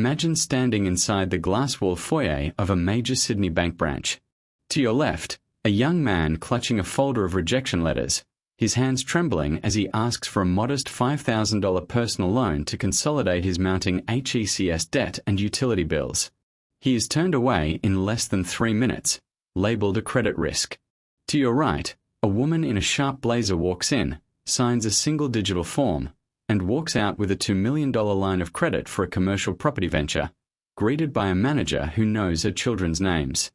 Imagine standing inside the glass-wall foyer of a major Sydney bank branch. To your left, a young man clutching a folder of rejection letters, his hands trembling as he asks for a modest $5,000 personal loan to consolidate his mounting HECS debt and utility bills. He is turned away in less than 3 minutes, labelled a credit risk. To your right, a woman in a sharp blazer walks in, signs a single digital form, and walks out with a $2 million line of credit for a commercial property venture, greeted by a manager who knows her children's names.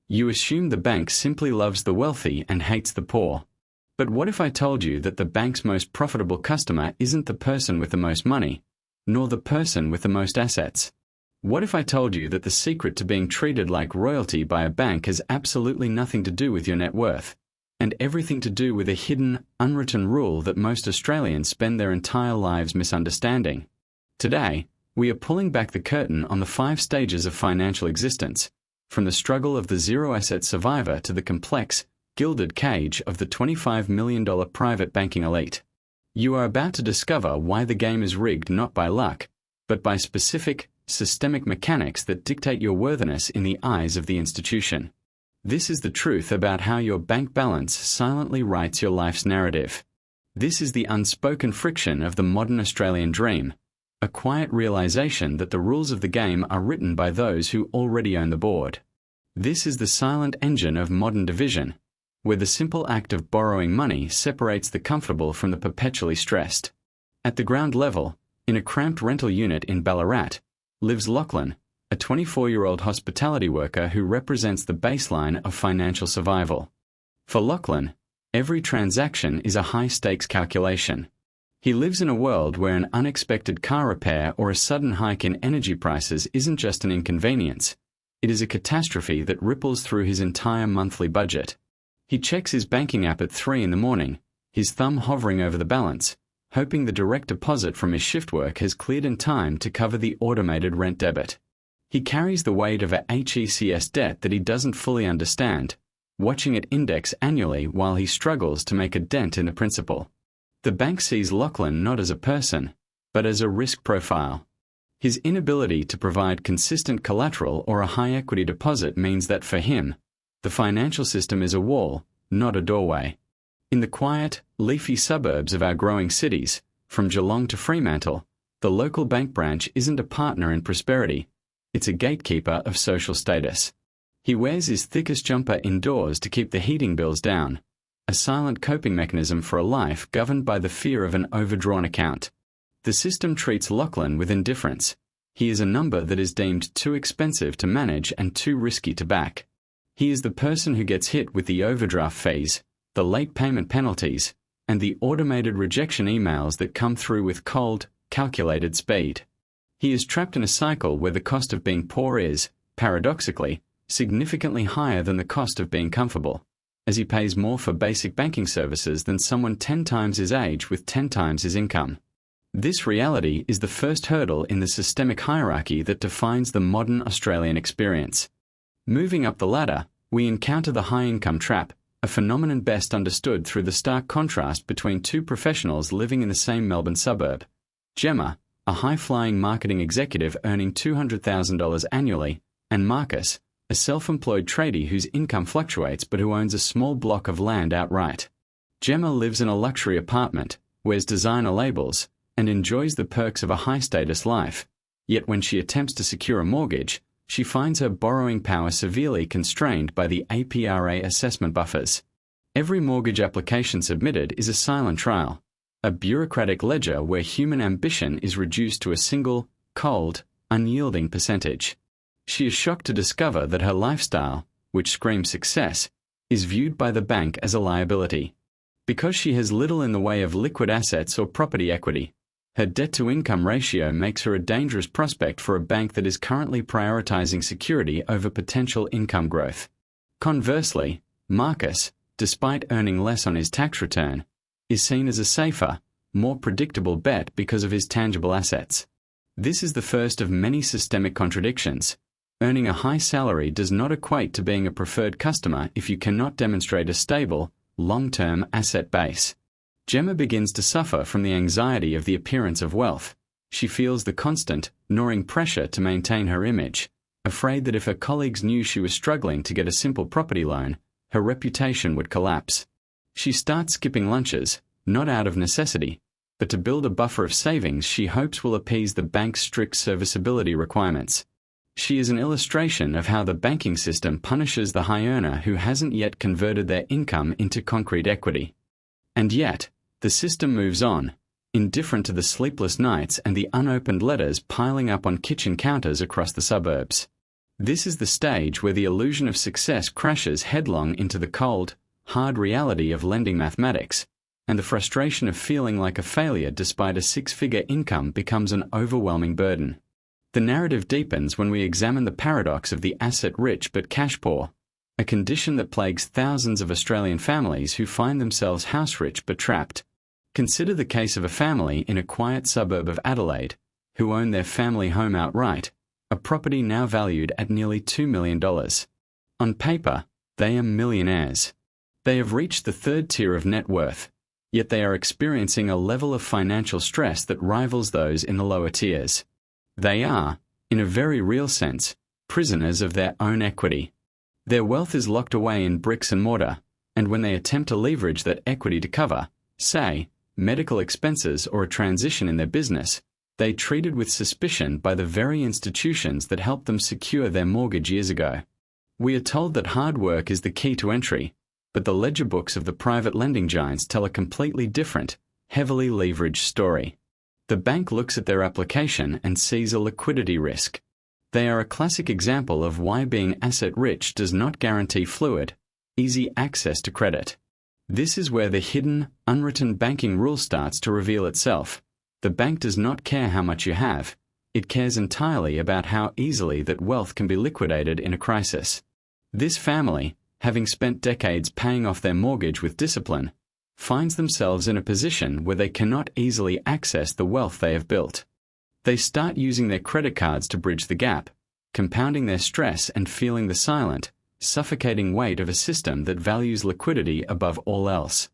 You assume the bank simply loves the wealthy and hates the poor. But what if I told you that the bank's most profitable customer isn't the person with the most money, nor the person with the most assets? What if I told you that the secret to being treated like royalty by a bank has absolutely nothing to do with your net worth, and everything to do with a hidden, unwritten rule that most Australians spend their entire lives misunderstanding? Today, we are pulling back the curtain on the 5 stages of financial existence, from the struggle of the zero-asset survivor to the complex, gilded cage of the $25 million private banking elite. You are about to discover why the game is rigged not by luck, but by specific, systemic mechanics that dictate your worthiness in the eyes of the institution. This is the truth about how your bank balance silently writes your life's narrative. This is the unspoken friction of the modern Australian dream, a quiet realization that the rules of the game are written by those who already own the board. This is the silent engine of modern division, where the simple act of borrowing money separates the comfortable from the perpetually stressed. At the ground level, in a cramped rental unit in Ballarat, lives Lachlan, a 24-year-old hospitality worker who represents the baseline of financial survival. For Lachlan, every transaction is a high-stakes calculation. He lives in a world where an unexpected car repair or a sudden hike in energy prices isn't just an inconvenience. It is a catastrophe that ripples through his entire monthly budget. He checks his banking app at 3 a.m, his thumb hovering over the balance, hoping the direct deposit from his shift work has cleared in time to cover the automated rent debit. He carries the weight of a HECS debt that he doesn't fully understand, watching it index annually while he struggles to make a dent in the principal. The bank sees Lachlan not as a person, but as a risk profile. His inability to provide consistent collateral or a high-equity deposit means that for him, the financial system is a wall, not a doorway. In the quiet, leafy suburbs of our growing cities, from Geelong to Fremantle, the local bank branch isn't a partner in prosperity. It's a gatekeeper of social status. He wears his thickest jumper indoors to keep the heating bills down, a silent coping mechanism for a life governed by the fear of an overdrawn account. The system treats Lachlan with indifference. He is a number that is deemed too expensive to manage and too risky to back. He is the person who gets hit with the overdraft fees, the late payment penalties, and the automated rejection emails that come through with cold, calculated speed. He is trapped in a cycle where the cost of being poor is, paradoxically, significantly higher than the cost of being comfortable, as he pays more for basic banking services than someone 10 times his age with 10 times his income. This reality is the first hurdle in the systemic hierarchy that defines the modern Australian experience. Moving up the ladder, we encounter the high-income trap, a phenomenon best understood through the stark contrast between 2 professionals living in the same Melbourne suburb. Gemma, a high-flying marketing executive earning $200,000 annually, and Marcus, a self-employed tradie whose income fluctuates but who owns a small block of land outright. Gemma lives in a luxury apartment, wears designer labels, and enjoys the perks of a high-status life. Yet when she attempts to secure a mortgage, she finds her borrowing power severely constrained by the APRA assessment buffers. Every mortgage application submitted is a silent trial, a bureaucratic ledger where human ambition is reduced to a single, cold, unyielding percentage. She is shocked to discover that her lifestyle, which screams success, is viewed by the bank as a liability. Because she has little in the way of liquid assets or property equity, her debt-to-income ratio makes her a dangerous prospect for a bank that is currently prioritizing security over potential income growth. Conversely, Marcus, despite earning less on his tax return, is seen as a safer, more predictable bet because of his tangible assets. This is the first of many systemic contradictions. Earning a high salary does not equate to being a preferred customer if you cannot demonstrate a stable, long-term asset base. Gemma begins to suffer from the anxiety of the appearance of wealth, She feels the constant, gnawing pressure to maintain her image, afraid that if her colleagues knew she was struggling to get a simple property loan, her reputation would collapse. She starts skipping lunches, not out of necessity, but to build a buffer of savings she hopes will appease the bank's strict serviceability requirements. She is an illustration of how the banking system punishes the high earner who hasn't yet converted their income into concrete equity. And yet, the system moves on, indifferent to the sleepless nights and the unopened letters piling up on kitchen counters across the suburbs. This is the stage where the illusion of success crashes headlong into the cold, hard reality of lending mathematics, and the frustration of feeling like a failure despite a six-figure income becomes an overwhelming burden. The narrative deepens when we examine the paradox of the asset-rich but cash-poor, a condition that plagues thousands of Australian families who find themselves house-rich but trapped. Consider the case of a family in a quiet suburb of Adelaide, who own their family home outright, a property now valued at nearly $2 million. On paper, they are millionaires. They have reached the third tier of net worth, yet they are experiencing a level of financial stress that rivals those in the lower tiers. They are, in a very real sense, prisoners of their own equity. Their wealth is locked away in bricks and mortar, and when they attempt to leverage that equity to cover, say, medical expenses or a transition in their business, they are treated with suspicion by the very institutions that helped them secure their mortgage years ago. We are told that hard work is the key to entry, but the ledger books of the private lending giants tell a completely different, heavily leveraged story. The bank looks at their application and sees a liquidity risk. They are a classic example of why being asset-rich does not guarantee fluid, easy access to credit. This is where the hidden, unwritten banking rule starts to reveal itself. The bank does not care how much you have. It cares entirely about how easily that wealth can be liquidated in a crisis. This family, having spent decades paying off their mortgage with discipline, finds themselves in a position where they cannot easily access the wealth they have built. They start using their credit cards to bridge the gap, compounding their stress and feeling the silent, suffocating weight of a system that values liquidity above all else.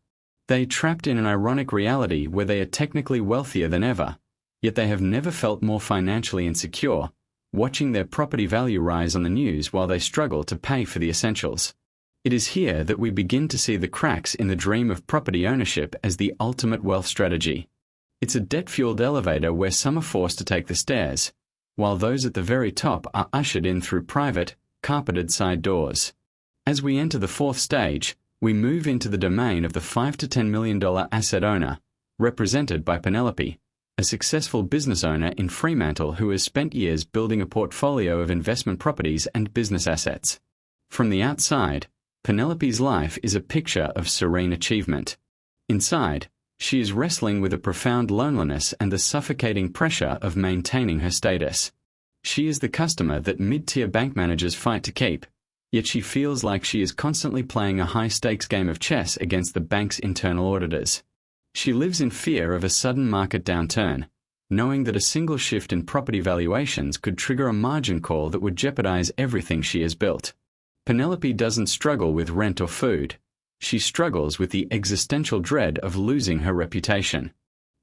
They are trapped in an ironic reality where they are technically wealthier than ever, yet they have never felt more financially insecure, watching their property value rise on the news while they struggle to pay for the essentials. It is here that we begin to see the cracks in the dream of property ownership as the ultimate wealth strategy. It's a debt-fueled elevator where some are forced to take the stairs, while those at the very top are ushered in through private, carpeted side doors. As we enter the fourth stage, we move into the domain of the $5 to $10 million asset owner, represented by Penelope, a successful business owner in Fremantle who has spent years building a portfolio of investment properties and business assets. From the outside, Penelope's life is a picture of serene achievement. Inside, she is wrestling with a profound loneliness and the suffocating pressure of maintaining her status. She is the customer that mid-tier bank managers fight to keep, yet she feels like she is constantly playing a high-stakes game of chess against the bank's internal auditors. She lives in fear of a sudden market downturn, knowing that a single shift in property valuations could trigger a margin call that would jeopardize everything she has built. Penelope doesn't struggle with rent or food. She struggles with the existential dread of losing her reputation.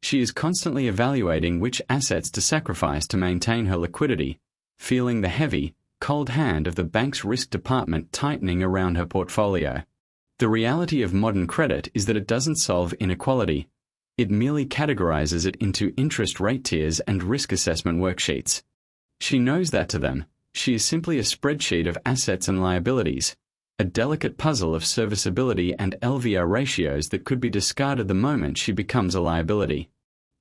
She is constantly evaluating which assets to sacrifice to maintain her liquidity, feeling the heavy, cold hand of the bank's risk department tightening around her portfolio. The reality of modern credit is that it doesn't solve inequality. It merely categorizes it into interest rate tiers and risk assessment worksheets. She knows that to them, she is simply a spreadsheet of assets and liabilities, a delicate puzzle of serviceability and LVR ratios that could be discarded the moment she becomes a liability.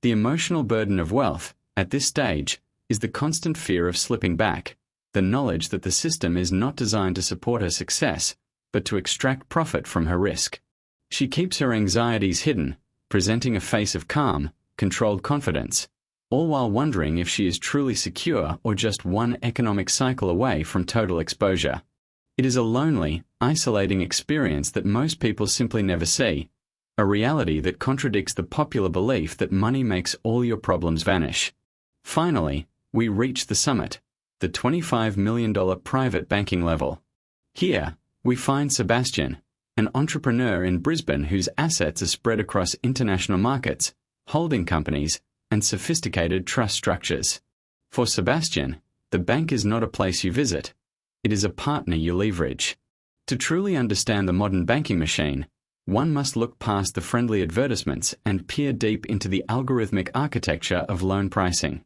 The emotional burden of wealth, at this stage, is the constant fear of slipping back, the knowledge that the system is not designed to support her success, but to extract profit from her risk. She keeps her anxieties hidden, presenting a face of calm, controlled confidence, all while wondering if she is truly secure or just one economic cycle away from total exposure. It is a lonely, isolating experience that most people simply never see, a reality that contradicts the popular belief that money makes all your problems vanish. Finally, we reach the summit, the $25 million private banking level. Here, we find Sebastian, an entrepreneur in Brisbane whose assets are spread across international markets, holding companies, and sophisticated trust structures. For Sebastian, the bank is not a place you visit. It is a partner you leverage. To truly understand the modern banking machine, one must look past the friendly advertisements and peer deep into the algorithmic architecture of loan pricing.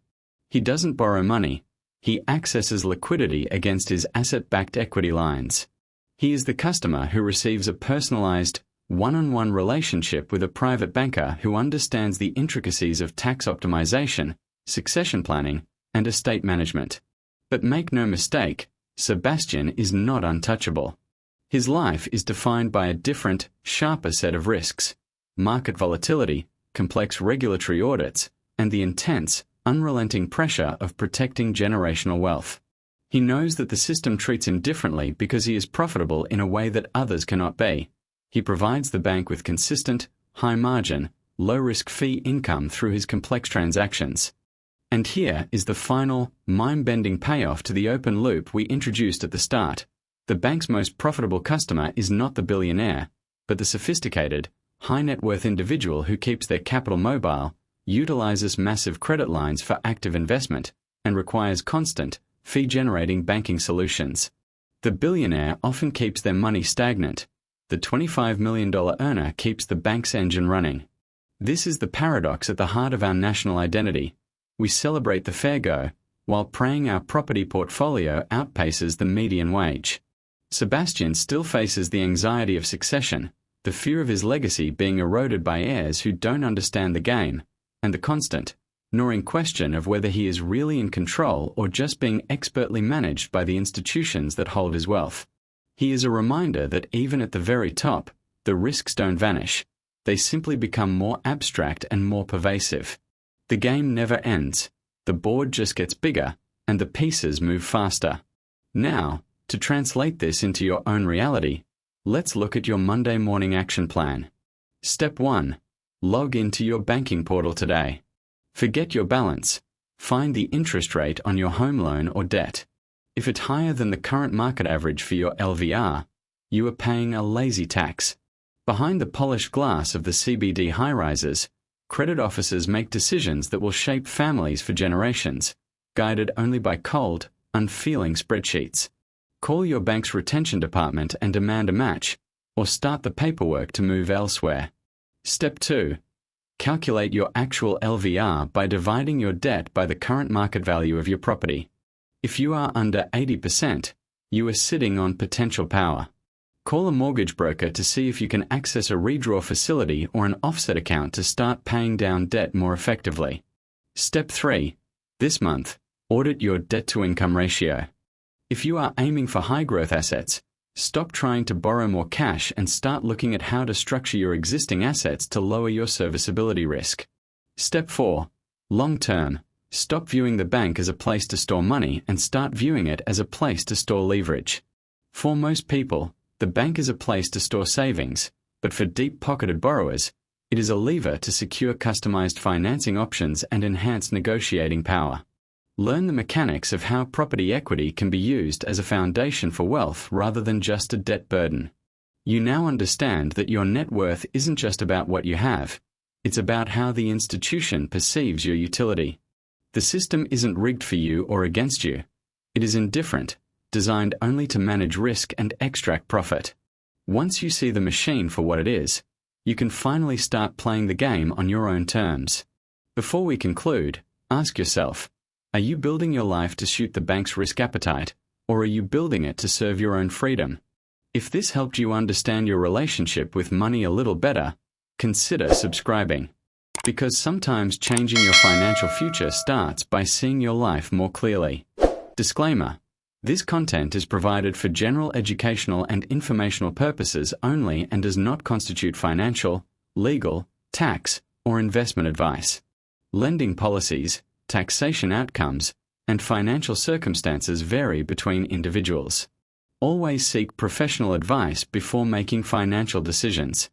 He doesn't borrow money. He accesses liquidity against his asset-backed equity lines. He is the customer who receives a personalized, one-on-one relationship with a private banker who understands the intricacies of tax optimization, succession planning, and estate management. But make no mistake, Sebastian is not untouchable. His life is defined by a different, sharper set of risks: market volatility, complex regulatory audits, and the intense, unrelenting pressure of protecting generational wealth. He knows that the system treats him differently because he is profitable in a way that others cannot be. He provides the bank with consistent, high-margin, low-risk fee income through his complex transactions. And here is the final, mind-bending payoff to the open loop we introduced at the start. The bank's most profitable customer is not the billionaire, but the sophisticated, high-net-worth individual who keeps their capital mobile, utilizes massive credit lines for active investment, and requires constant, fee-generating banking solutions. The billionaire often keeps their money stagnant. The $25 million earner keeps the bank's engine running. This is the paradox at the heart of our national identity. We celebrate the fair go, while praying our property portfolio outpaces the median wage. Sebastian still faces the anxiety of succession, the fear of his legacy being eroded by heirs who don't understand the game, and the constant, gnawing question of whether he is really in control or just being expertly managed by the institutions that hold his wealth. He is a reminder that even at the very top, the risks don't vanish. They simply become more abstract and more pervasive. The game never ends. The board just gets bigger, and the pieces move faster. Now, to translate this into your own reality, let's look at your Monday morning action plan. Step 1. Log into your banking portal today. Forget your balance. Find the interest rate on your home loan or debt. If it's higher than the current market average for your LVR, you are paying a lazy tax. Behind the polished glass of the CBD high-rises, credit officers make decisions that will shape families for generations, guided only by cold, unfeeling spreadsheets. Call your bank's retention department and demand a match, or start the paperwork to move elsewhere. Step 2. Calculate your actual LVR by dividing your debt by the current market value of your property. If you are under 80%, you are sitting on potential power. Call a mortgage broker to see if you can access a redraw facility or an offset account to start paying down debt more effectively. Step 3. This month, audit your debt-to-income ratio. If you are aiming for high-growth assets, stop trying to borrow more cash and start looking at how to structure your existing assets to lower your serviceability risk. Step 4. Long-term. Stop viewing the bank as a place to store money and start viewing it as a place to store leverage. For most people, the bank is a place to store savings, but for deep-pocketed borrowers, it is a lever to secure customized financing options and enhance negotiating power. Learn the mechanics of how property equity can be used as a foundation for wealth rather than just a debt burden. You now understand that your net worth isn't just about what you have, it's about how the institution perceives your utility. The system isn't rigged for you or against you. It is indifferent, designed only to manage risk and extract profit. Once you see the machine for what it is, you can finally start playing the game on your own terms. Before we conclude, ask yourself, are you building your life to suit the bank's risk appetite, or are you building it to serve your own freedom? If this helped you understand your relationship with money a little better, consider subscribing. Because sometimes changing your financial future starts by seeing your life more clearly. Disclaimer: this content is provided for general educational and informational purposes only and does not constitute financial, legal, tax, or investment advice. Lending policies, taxation outcomes, and financial circumstances vary between individuals. Always seek professional advice before making financial decisions.